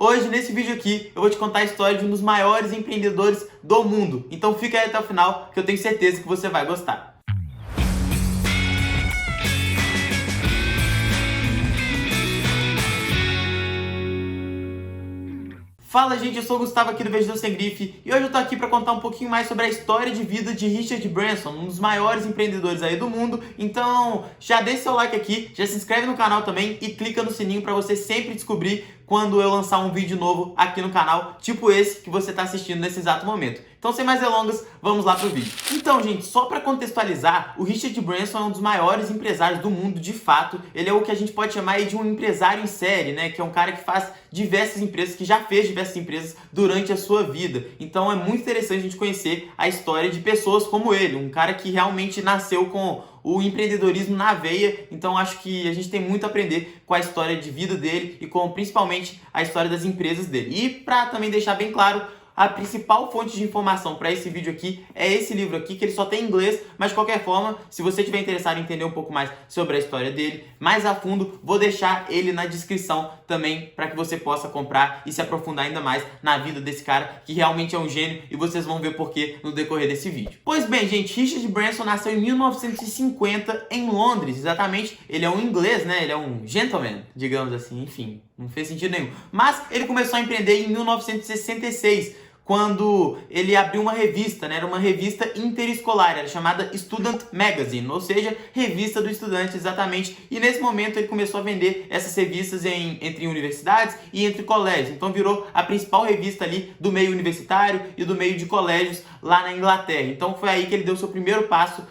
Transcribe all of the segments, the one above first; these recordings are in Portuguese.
Hoje, nesse vídeo aqui, eu vou te contar a história de um dos maiores empreendedores do mundo. Então fica aí até o final, que eu tenho certeza que você vai gostar. Fala, gente, eu sou o Gustavo aqui do Investidor Sem Grife e hoje eu tô aqui para contar um pouquinho mais sobre a história de vida de Richard Branson, um dos maiores empreendedores aí do mundo. Então já deixa seu like aqui, já se inscreve no canal também e clica no sininho para você sempre descobrir quando eu lançar um vídeo novo aqui no canal, tipo esse que você está assistindo nesse exato momento. Então, sem mais delongas, vamos lá pro vídeo. Então, gente, só para contextualizar, o Richard Branson é um dos maiores empresários do mundo, de fato. Ele é o que a gente pode chamar aí de um empresário em série, né? Que é um cara que faz diversas empresas, que já fez diversas empresas durante a sua vida. Então, é muito interessante a gente conhecer a história de pessoas como ele, um cara que realmente nasceu com o empreendedorismo na veia. Então acho que a gente tem muito a aprender com a história de vida dele e com principalmente a história das empresas dele. E para também deixar bem claro, a principal fonte de informação para esse vídeo aqui é esse livro aqui, que ele só tem em inglês, mas de qualquer forma, se você estiver interessado em entender um pouco mais sobre a história dele, mais a fundo, vou deixar ele na descrição também para que você possa comprar e se aprofundar ainda mais na vida desse cara, que realmente é um gênio, e vocês vão ver porquê no decorrer desse vídeo. Pois bem, gente, Richard Branson nasceu em 1950 em Londres, exatamente. Ele é um inglês, né? Ele é um gentleman, digamos assim, enfim, não fez sentido nenhum. Mas ele começou a empreender em 1966, quando ele abriu uma revista, né? Era uma revista interescolar, era chamada Student Magazine, ou seja, revista do estudante, exatamente. E nesse momento ele começou a vender essas revistas entre universidades e entre colégios. Então virou a principal revista ali do meio universitário e do meio de colégios lá na Inglaterra. Então foi aí que ele deu seu primeiro passo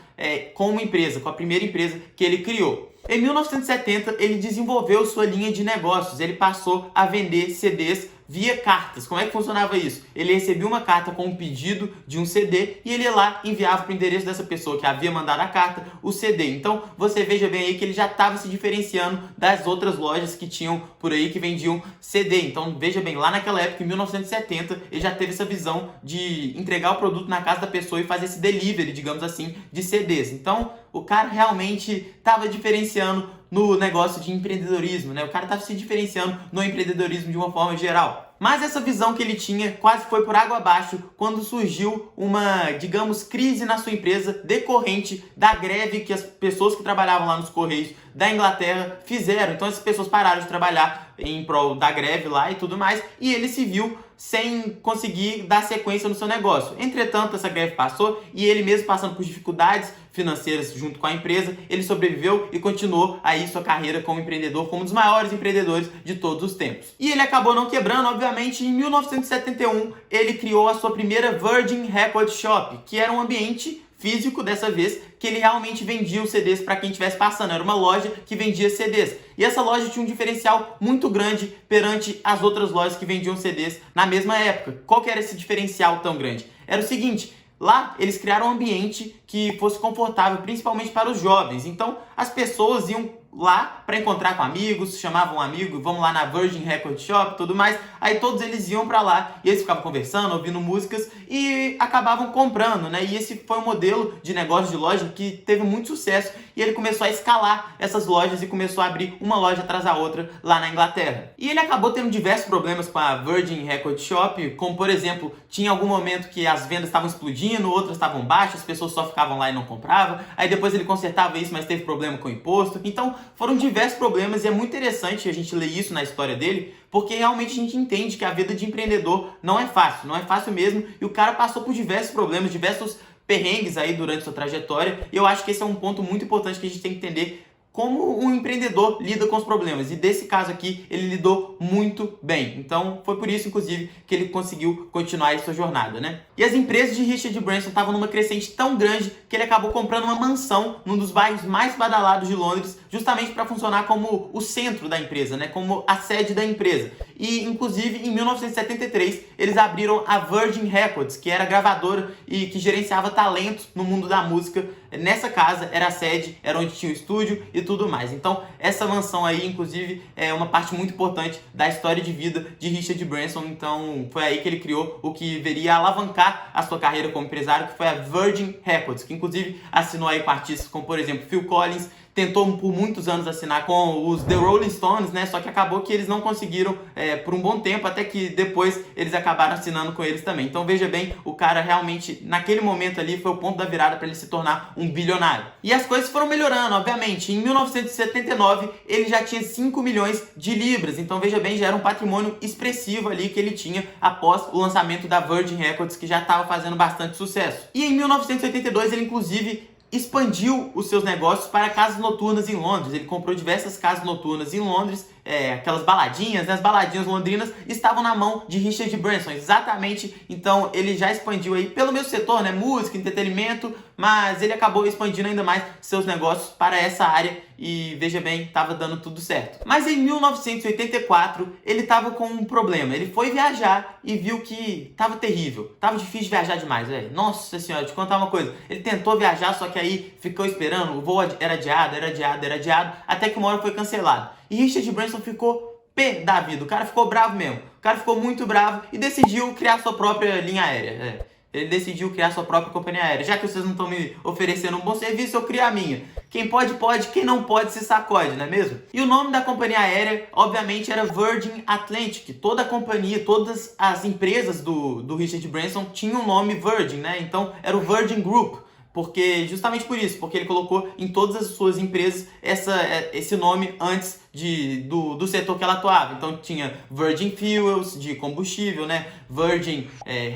com uma empresa, com a primeira empresa que ele criou. Em 1970, ele desenvolveu sua linha de negócios. Ele passou a vender CDs via cartas. Como é que funcionava isso? Ele recebia uma carta com um pedido de um CD e ele ia lá, enviava para o endereço dessa pessoa que havia mandado a carta o CD. Então você veja bem aí que ele já estava se diferenciando das outras lojas que tinham por aí que vendiam CD. Então veja bem, lá naquela época, em 1970, ele já teve essa visão de entregar o produto na casa da pessoa e fazer esse delivery, digamos assim, de CDs. Então o cara realmente estava diferenciando no negócio de empreendedorismo, né? O cara estava se diferenciando no empreendedorismo de uma forma geral. Mas essa visão que ele tinha quase foi por água abaixo quando surgiu uma, digamos, crise na sua empresa decorrente da greve que as pessoas que trabalhavam lá nos Correios da Inglaterra fizeram. Então essas pessoas pararam de trabalhar em prol da greve lá e tudo mais, e ele se viu sem conseguir dar sequência no seu negócio. Entretanto, essa greve passou e ele mesmo passando por dificuldades financeiras junto com a empresa, ele sobreviveu e continuou aí sua carreira como empreendedor, como um dos maiores empreendedores de todos os tempos. E ele acabou não quebrando, obviamente. Em 1971, ele criou a sua primeira Virgin Record Shop, que era um ambiente físico, dessa vez, que ele realmente vendia os CDs para quem estivesse passando. Era uma loja que vendia CDs. E essa loja tinha um diferencial muito grande perante as outras lojas que vendiam CDs na mesma época. Qual que era esse diferencial tão grande? Era o seguinte: lá eles criaram um ambiente que fosse confortável, principalmente para os jovens. Então as pessoas iam lá para encontrar com amigos, chamavam um amigo, vamos lá na Virgin Record Shop, tudo mais. Aí todos eles iam para lá e eles ficavam conversando, ouvindo músicas e acabavam comprando, né? E esse foi um modelo de negócio de loja que teve muito sucesso e ele começou a escalar essas lojas e começou a abrir uma loja atrás da outra lá na Inglaterra. E ele acabou tendo diversos problemas com a Virgin Record Shop, como por exemplo, tinha algum momento que as vendas estavam explodindo, outras estavam baixas, as pessoas só ficavam lá e não compravam. Aí depois ele consertava isso, mas teve problema com o imposto. Então foram diversos problemas e é muito interessante a gente ler isso na história dele, porque realmente a gente entende que a vida de empreendedor não é fácil mesmo, e o cara passou por diversos problemas, diversos perrengues aí durante sua trajetória, e eu acho que esse é um ponto muito importante que a gente tem que entender como um empreendedor lida com os problemas. E desse caso aqui, ele lidou muito bem. Então, foi por isso, inclusive, que ele conseguiu continuar a sua jornada, né? E as empresas de Richard Branson estavam numa crescente tão grande que ele acabou comprando uma mansão num dos bairros mais badalados de Londres, justamente para funcionar como o centro da empresa, né? Como a sede da empresa. E, inclusive, em 1973, eles abriram a Virgin Records, que era gravadora e que gerenciava talentos no mundo da música. Nessa casa era a sede, era onde tinha o estúdio e tudo mais. Então, essa mansão aí, inclusive, é uma parte muito importante da história de vida de Richard Branson. Então, foi aí que ele criou o que viria a alavancar a sua carreira como empresário, que foi a Virgin Records, que inclusive assinou aí com artistas como, por exemplo, Phil Collins, tentou por muitos anos assinar com os The Rolling Stones, né? Só que acabou que eles não conseguiram por um bom tempo, até que depois eles acabaram assinando com eles também. Então veja bem, o cara realmente, naquele momento ali, foi o ponto da virada para ele se tornar um bilionário. E as coisas foram melhorando, obviamente. Em 1979, ele já tinha 5 milhões de libras. Então veja bem, já era um patrimônio expressivo ali que ele tinha após o lançamento da Virgin Records, que já estava fazendo bastante sucesso. E em 1982, ele inclusive expandiu os seus negócios para casas noturnas em Londres. Ele comprou diversas casas noturnas em Londres, aquelas baladinhas, né? As baladinhas londrinas estavam na mão de Richard Branson, exatamente. Então ele já expandiu aí pelo mesmo setor, né? Música, entretenimento, mas ele acabou expandindo ainda mais seus negócios para essa área e veja bem, estava dando tudo certo. Mas em 1984 ele estava com um problema. Ele foi viajar e viu que estava terrível, estava difícil de viajar demais, velho. Nossa senhora, te contar uma coisa. Ele tentou viajar, só que aí ficou esperando, o voo era adiado, até que uma hora foi cancelado. E Richard Branson ficou pé da vida. O cara ficou bravo mesmo. O cara ficou muito bravo e decidiu criar sua própria linha aérea. Ele decidiu criar sua própria companhia aérea. Já que vocês não estão me oferecendo um bom serviço, eu crio a minha. Quem pode, pode. Quem não pode, se sacode, não é mesmo? E o nome da companhia aérea, obviamente, era Virgin Atlantic. Toda a companhia, todas as empresas do Richard Branson tinham o nome Virgin, né? Então, era o Virgin Group. Porque, justamente por isso, porque ele colocou em todas as suas empresas esse nome antes do setor que ela atuava. Então tinha Virgin Fuels, de combustível, né? Virgin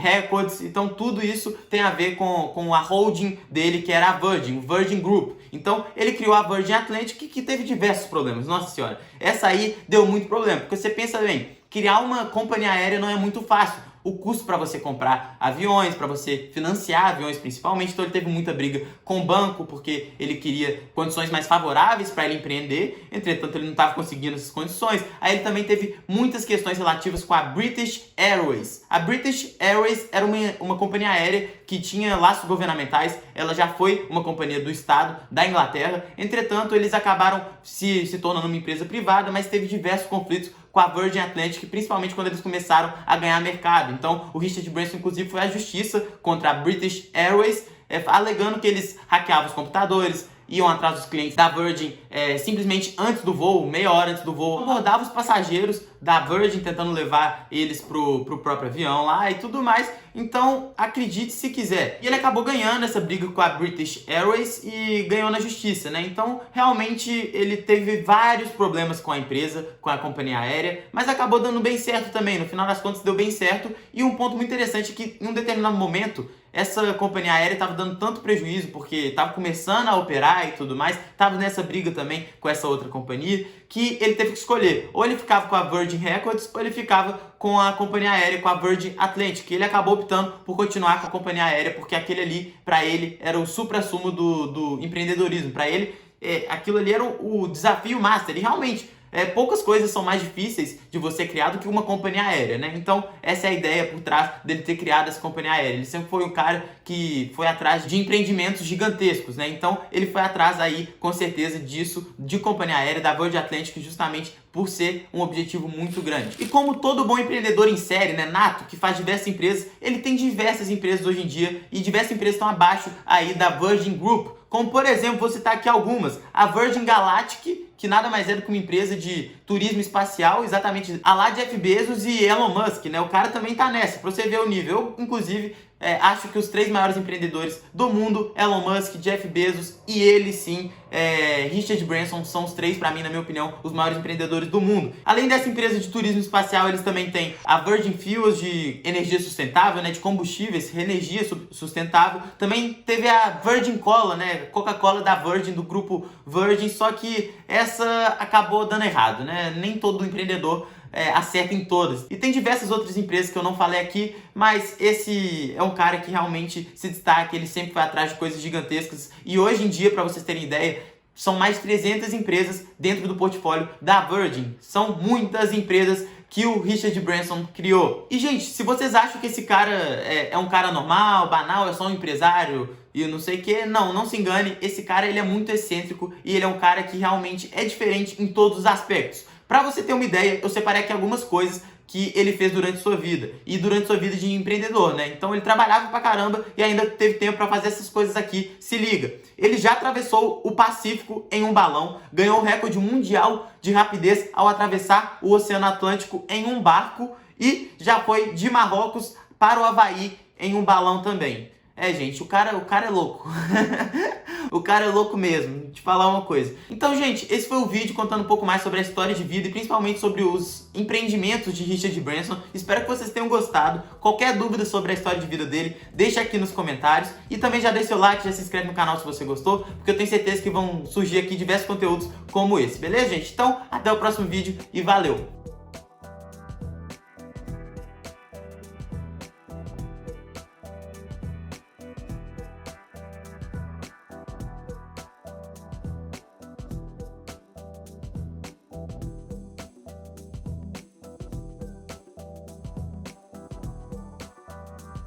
Records, então tudo isso tem a ver com a holding dele, que era a Virgin, o Virgin Group. Então ele criou a Virgin Atlantic, que teve diversos problemas, nossa senhora. Essa aí deu muito problema, porque você pensa bem, criar uma companhia aérea não é muito fácil. O custo para você comprar aviões, para você financiar aviões principalmente, então ele teve muita briga com o banco, porque ele queria condições mais favoráveis para ele empreender, entretanto ele não estava conseguindo essas condições. Aí ele também teve muitas questões relativas com a British Airways. A British Airways era uma companhia aérea que tinha laços governamentais, ela já foi uma companhia do Estado da Inglaterra, entretanto eles acabaram se tornando uma empresa privada, mas teve diversos conflitos com a Virgin Atlantic, principalmente quando eles começaram a ganhar mercado. Então, o Richard Branson, inclusive, foi à justiça contra a British Airways, alegando que eles hackeavam os computadores, iam atrás dos clientes da Virgin simplesmente antes do voo, meia hora antes do voo, abordavam os passageiros da Virgin tentando levar eles pro próprio avião lá e tudo mais. Então, acredite se quiser. E ele acabou ganhando essa briga com a British Airways e ganhou na justiça, né? Então, realmente, ele teve vários problemas com a empresa, com a companhia aérea, mas acabou dando bem certo também. No final das contas, deu bem certo. E um ponto muito interessante é que, em um determinado momento, essa companhia aérea estava dando tanto prejuízo, porque estava começando a operar e tudo mais, estava nessa briga também com essa outra companhia, que ele teve que escolher. Ou ele ficava com a Virgin Records, ou ele ficava com a companhia aérea, com a Virgin Atlantic. Ele acabou optando por continuar com a companhia aérea, porque aquele ali, para ele, era o suprassumo do empreendedorismo. Para ele, aquilo ali era o desafio master. E realmente, poucas coisas são mais difíceis de você criar do que uma companhia aérea, né? Então, essa é a ideia por trás dele ter criado essa companhia aérea. Ele sempre foi um cara que foi atrás de empreendimentos gigantescos, né? Então, ele foi atrás aí, com certeza, disso, de companhia aérea, da Virgin Atlantic, justamente por ser um objetivo muito grande. E como todo bom empreendedor em série, né, nato, que faz diversas empresas, ele tem diversas empresas hoje em dia, e diversas empresas estão abaixo aí da Virgin Group. Como, por exemplo, vou citar aqui algumas. A Virgin Galactic, que nada mais é do que uma empresa de turismo espacial, exatamente a lá de Jeff Bezos e Elon Musk, né? O cara também tá nessa, pra você ver o nível. Eu, inclusive, acho que os 3 maiores empreendedores do mundo, Elon Musk, Jeff Bezos e ele sim, Richard Branson, são os 3, pra mim, na minha opinião, os maiores empreendedores do mundo. Além dessa empresa de turismo espacial, eles também têm a Virgin Fuels, de energia sustentável, né, de combustíveis, energia sustentável. Também teve a Virgin Cola, né, Coca-Cola da Virgin, do grupo Virgin, só que essa acabou dando errado, né? Nem todo empreendedor acerta em todas. E tem diversas outras empresas que eu não falei aqui, mas esse é um cara que realmente se destaca, ele sempre foi atrás de coisas gigantescas. E hoje em dia, para vocês terem ideia, são mais de 300 empresas dentro do portfólio da Virgin. São muitas empresas que o Richard Branson criou. E, gente, se vocês acham que esse cara é um cara normal, banal, é só um empresário e não sei o que, não se engane. Esse cara, ele é muito excêntrico e ele é um cara que realmente é diferente em todos os aspectos. Para você ter uma ideia, eu separei aqui algumas coisas que ele fez durante sua vida e durante sua vida de empreendedor, né? Então ele trabalhava pra caramba e ainda teve tempo pra fazer essas coisas aqui. Se liga, ele já atravessou o Pacífico em um balão, ganhou o recorde mundial de rapidez ao atravessar o Oceano Atlântico em um barco e já foi de Marrocos para o Havaí em um balão também. É, gente, o cara é louco. O cara é louco mesmo, vou te falar uma coisa. Então, gente, esse foi o vídeo contando um pouco mais sobre a história de vida e principalmente sobre os empreendimentos de Richard Branson. Espero que vocês tenham gostado. Qualquer dúvida sobre a história de vida dele, deixa aqui nos comentários. E também já deixa seu like, já se inscreve no canal se você gostou, porque eu tenho certeza que vão surgir aqui diversos conteúdos como esse, beleza, gente? Então, até o próximo vídeo e valeu!